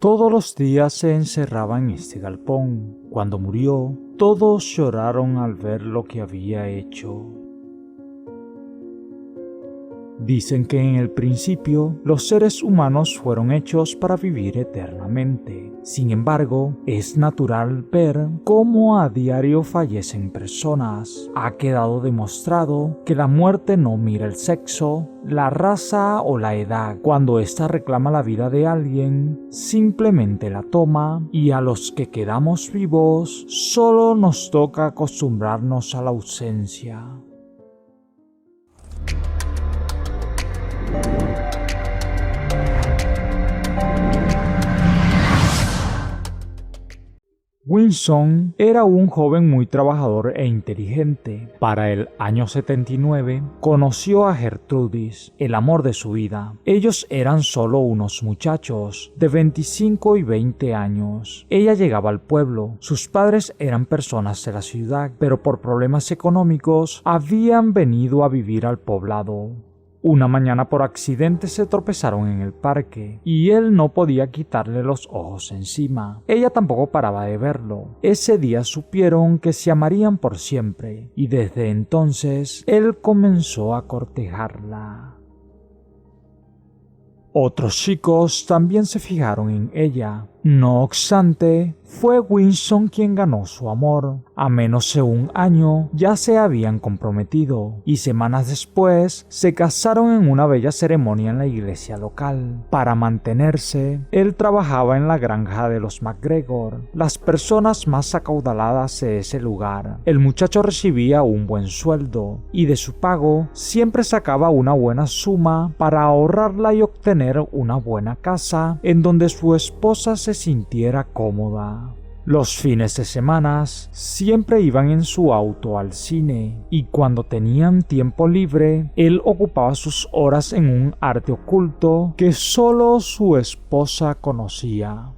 Todos los días se encerraba en este galpón. Cuando murió, todos lloraron al ver lo que había hecho. Dicen que en el principio los seres humanos fueron hechos para vivir eternamente. Sin embargo, es natural ver cómo a diario fallecen personas. Ha quedado demostrado que la muerte no mira el sexo, la raza o la edad. Cuando ésta reclama la vida de alguien, simplemente la toma, y a los que quedamos vivos solo nos toca acostumbrarnos a la ausencia. Winston era un joven muy trabajador e inteligente. Para el año 79, conoció a Gertrudis, el amor de su vida. Ellos eran solo unos muchachos de 25 y 20 años. Ella llegaba al pueblo. Sus padres eran personas de la ciudad, pero por problemas económicos habían venido a vivir al poblado. Una mañana por accidente se tropezaron en el parque y él no podía quitarle los ojos encima. Ella tampoco paraba de verlo. Ese día supieron que se amarían por siempre y desde entonces él comenzó a cortejarla. Otros chicos también se fijaron en ella. No obstante, fue Winston quien ganó su amor. A menos de un año ya se habían comprometido y semanas después se casaron en una bella ceremonia en la iglesia local. Para mantenerse, él trabajaba en la granja de los MacGregor, las personas más acaudaladas de ese lugar. El muchacho recibía un buen sueldo y de su pago siempre sacaba una buena suma para ahorrarla y obtener una buena casa en donde su esposa se sintiera cómoda. Los fines de semana siempre iban en su auto al cine y cuando tenían tiempo libre, él ocupaba sus horas en un arte oculto que solo su esposa conocía.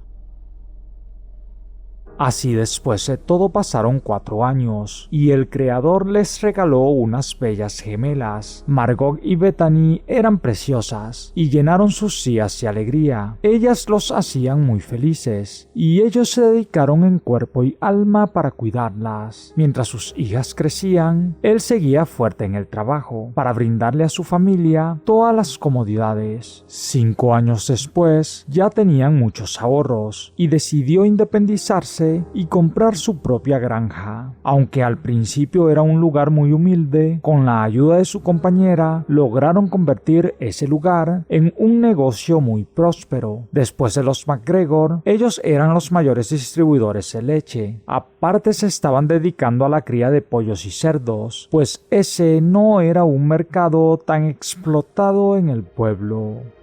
Así después de todo pasaron 4 años y el creador les regaló unas bellas gemelas. Margot y Bethany eran preciosas y llenaron sus días de alegría. Ellas los hacían muy felices y ellos se dedicaron en cuerpo y alma para cuidarlas. Mientras sus hijas crecían, él seguía fuerte en el trabajo para brindarle a su familia todas las comodidades. 5 años después ya tenían muchos ahorros y decidió independizarse y comprar su propia granja. Aunque al principio era un lugar muy humilde, con la ayuda de su compañera lograron convertir ese lugar en un negocio muy próspero. Después de los MacGregor, ellos eran los mayores distribuidores de leche. Aparte se estaban dedicando a la cría de pollos y cerdos, pues ese no era un mercado tan explotado en el pueblo.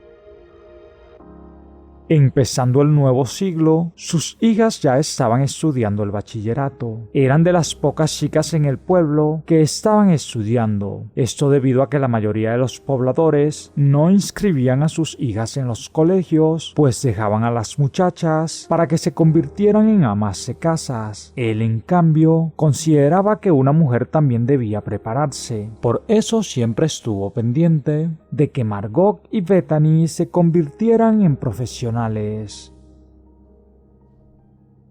Empezando el nuevo siglo, sus hijas ya estaban estudiando el bachillerato. Eran de las pocas chicas en el pueblo que estaban estudiando. Esto debido a que la mayoría de los pobladores no inscribían a sus hijas en los colegios, pues dejaban a las muchachas para que se convirtieran en amas de casas. Él, en cambio, consideraba que una mujer también debía prepararse. Por eso siempre estuvo pendiente de que Margot y Bethany se convirtieran en profesionales.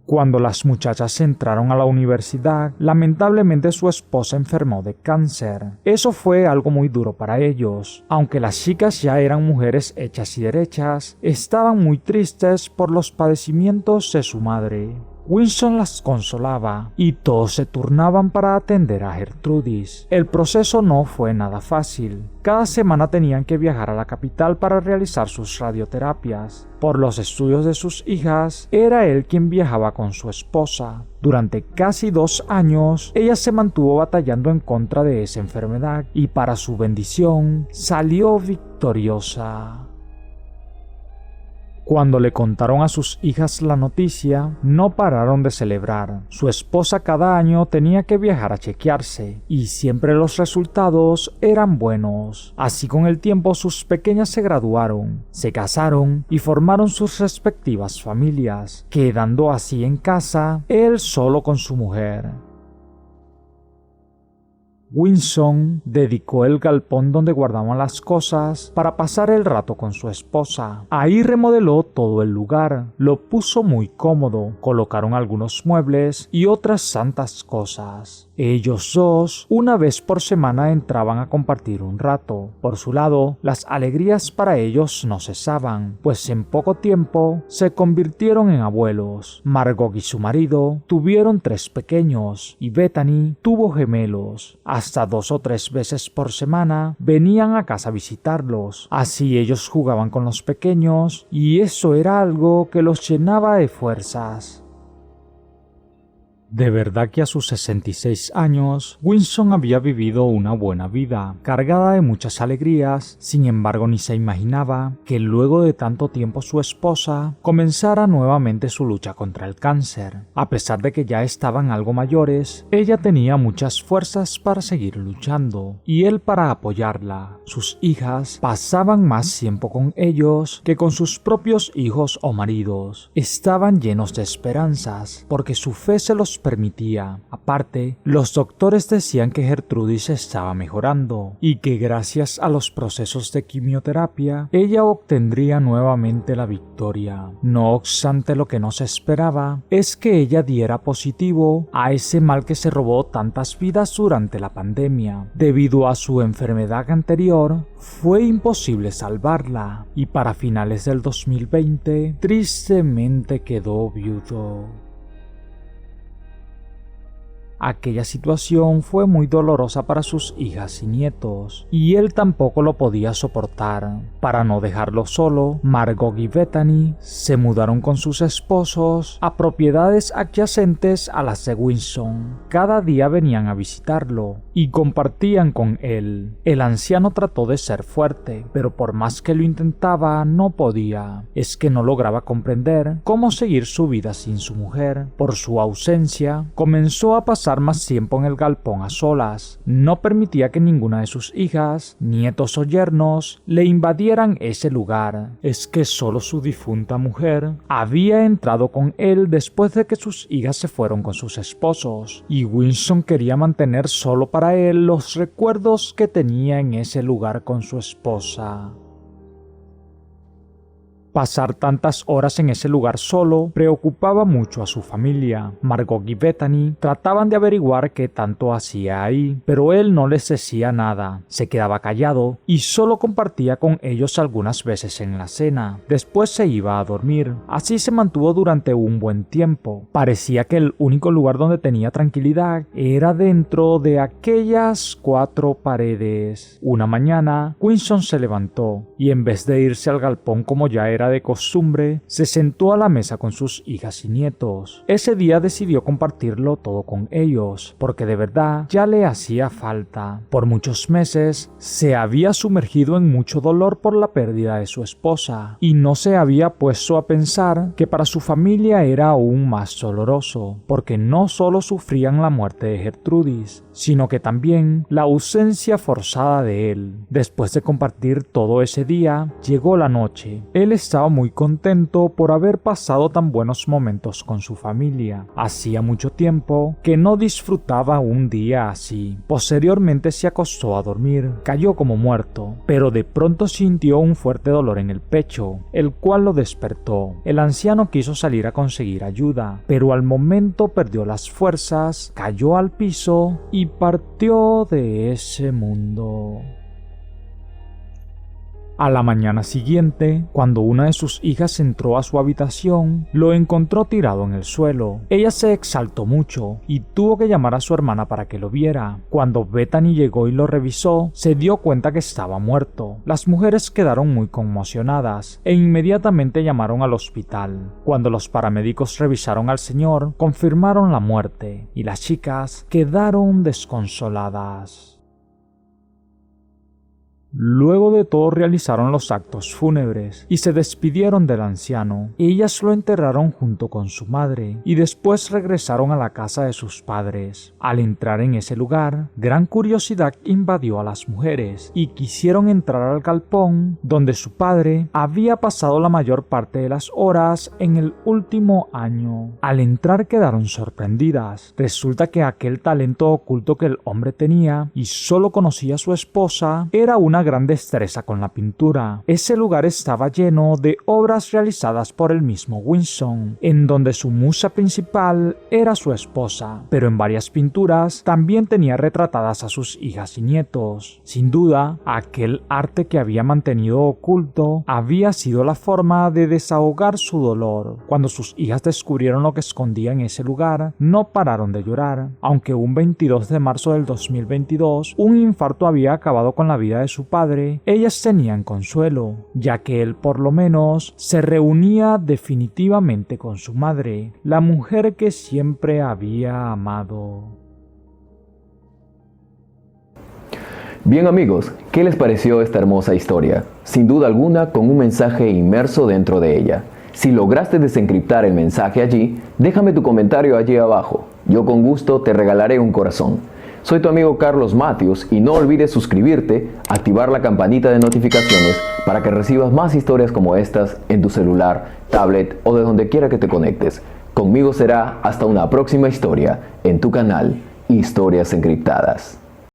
Cuando las muchachas entraron a la universidad, lamentablemente su esposa enfermó de cáncer. Eso fue algo muy duro para ellos. Aunque las chicas ya eran mujeres hechas y derechas, estaban muy tristes por los padecimientos de su madre. Winston las consolaba y todos se turnaban para atender a Gertrudis. El proceso no fue nada fácil. Cada semana tenían que viajar a la capital para realizar sus radioterapias. Por los estudios de sus hijas, era él quien viajaba con su esposa. Durante casi 2 años, ella se mantuvo batallando en contra de esa enfermedad y para su bendición, salió victoriosa. Cuando le contaron a sus hijas la noticia, no pararon de celebrar. Su esposa cada año tenía que viajar a chequearse, y siempre los resultados eran buenos. Así con el tiempo sus pequeñas se graduaron, se casaron y formaron sus respectivas familias, quedando así en casa, él solo con su mujer. Winston dedicó el galpón donde guardaban las cosas para pasar el rato con su esposa. Ahí remodeló todo el lugar, lo puso muy cómodo, colocaron algunos muebles y otras santas cosas. Ellos dos, una vez por semana, entraban a compartir un rato. Por su lado, las alegrías para ellos no cesaban, pues en poco tiempo se convirtieron en abuelos. Margot y su marido tuvieron 3 pequeños y Bethany tuvo gemelos. Hasta 2 o 3 veces por semana venían a casa a visitarlos. Así ellos jugaban con los pequeños y eso era algo que los llenaba de fuerzas. De verdad que a sus 66 años, Winston había vivido una buena vida, cargada de muchas alegrías. Sin embargo, ni se imaginaba que luego de tanto tiempo su esposa comenzara nuevamente su lucha contra el cáncer. A pesar de que ya estaban algo mayores, ella tenía muchas fuerzas para seguir luchando, y él para apoyarla. Sus hijas pasaban más tiempo con ellos que con sus propios hijos o maridos. Estaban llenos de esperanzas, porque su fe se los permitía. Aparte, los doctores decían que Gertrudis estaba mejorando y que gracias a los procesos de quimioterapia ella obtendría nuevamente la victoria. No obstante, lo que no se esperaba es que ella diera positivo a ese mal que se robó tantas vidas durante la pandemia. Debido a su enfermedad anterior, fue imposible salvarla y para finales del 2020 tristemente quedó viudo. Aquella situación fue muy dolorosa para sus hijas y nietos, y él tampoco lo podía soportar. Para no dejarlo solo, Margot y Bethany se mudaron con sus esposos a propiedades adyacentes a las de Winston. Cada día venían a visitarlo y compartían con él. El anciano trató de ser fuerte, pero por más que lo intentaba, no podía. Es que no lograba comprender cómo seguir su vida sin su mujer. Por su ausencia, comenzó a pasar más tiempo en el galpón a solas. No permitía que ninguna de sus hijas, nietos o yernos le invadieran ese lugar. Es que solo su difunta mujer había entrado con él después de que sus hijas se fueron con sus esposos, y Winston quería mantener solo para él los recuerdos que tenía en ese lugar con su esposa. Pasar tantas horas en ese lugar solo preocupaba mucho a su familia. Margot y Bethany trataban de averiguar qué tanto hacía ahí, pero él no les decía nada. Se quedaba callado y solo compartía con ellos algunas veces en la cena. Después se iba a dormir. Así se mantuvo durante un buen tiempo. Parecía que el único lugar donde tenía tranquilidad era dentro de aquellas 4 paredes. Una mañana, Winston se levantó y en vez de irse al galpón como ya era de costumbre, se sentó a la mesa con sus hijas y nietos. Ese día decidió compartirlo todo con ellos, porque de verdad ya le hacía falta. Por muchos meses se había sumergido en mucho dolor por la pérdida de su esposa, y no se había puesto a pensar que para su familia era aún más doloroso, porque no solo sufrían la muerte de Gertrudis, sino que también la ausencia forzada de él. Después de compartir todo ese día, llegó la noche. Él estaba muy contento por haber pasado tan buenos momentos con su familia. Hacía mucho tiempo que no disfrutaba un día así. Posteriormente se acostó a dormir, cayó como muerto, pero de pronto sintió un fuerte dolor en el pecho, el cual lo despertó. El anciano quiso salir a conseguir ayuda, pero al momento perdió las fuerzas, cayó al piso y partió de ese mundo. A la mañana siguiente, cuando una de sus hijas entró a su habitación, lo encontró tirado en el suelo. Ella se exaltó mucho y tuvo que llamar a su hermana para que lo viera. Cuando Bethany llegó y lo revisó, se dio cuenta que estaba muerto. Las mujeres quedaron muy conmocionadas e inmediatamente llamaron al hospital. Cuando los paramédicos revisaron al señor, confirmaron la muerte y las chicas quedaron desconsoladas. Luego de todo realizaron los actos fúnebres y se despidieron del anciano. Ellas lo enterraron junto con su madre y después regresaron a la casa de sus padres. Al entrar en ese lugar, gran curiosidad invadió a las mujeres y quisieron entrar al galpón donde su padre había pasado la mayor parte de las horas en el último año. Al entrar quedaron sorprendidas. Resulta que aquel talento oculto que el hombre tenía y solo conocía a su esposa era una gran destreza con la pintura. Ese lugar estaba lleno de obras realizadas por el mismo Winston, en donde su musa principal era su esposa, pero en varias pinturas también tenía retratadas a sus hijas y nietos. Sin duda, aquel arte que había mantenido oculto había sido la forma de desahogar su dolor. Cuando sus hijas descubrieron lo que escondía en ese lugar, no pararon de llorar. Aunque un 22 de marzo del 2022, un infarto había acabado con la vida de su padre, ellas tenían consuelo, ya que él por lo menos se reunía definitivamente con su madre, la mujer que siempre había amado. Bien amigos, ¿qué les pareció esta hermosa historia? Sin duda alguna con un mensaje inmerso dentro de ella. Si lograste desencriptar el mensaje allí, déjame tu comentario allí abajo. Yo con gusto te regalaré un corazón. Soy tu amigo Carlos Matthews y no olvides suscribirte, activar la campanita de notificaciones para que recibas más historias como estas en tu celular, tablet o de donde quiera que te conectes. Conmigo será hasta una próxima historia en tu canal Historias Encriptadas.